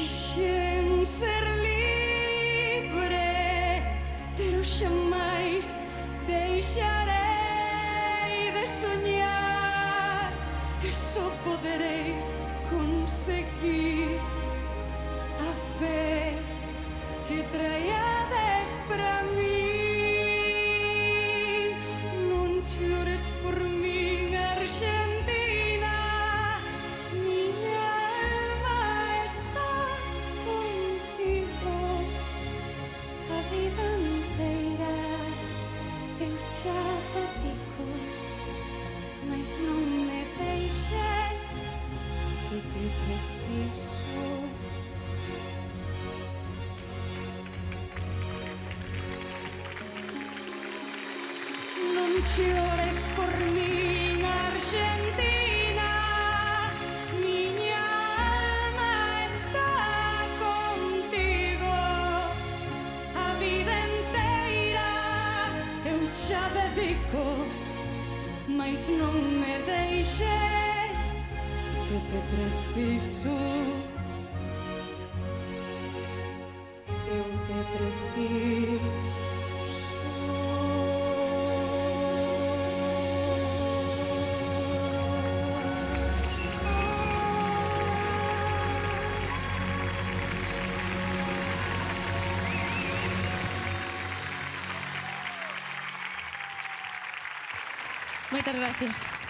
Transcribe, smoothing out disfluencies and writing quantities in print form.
Quixen ser libre, pero xamais deixarei de soñar, e só poderei conseguir a fe que traíades para mí. Non chores por min, Argentina, miña alma está contigo. A vida inteira eu xa dedico, mais non me deixes que te preciso. Non chores por min, Argentina, miña alma está contigo. A vida inteira eu xa dedico, mais non me deixes que te preciso. Eu te preciso. Moitas gracias.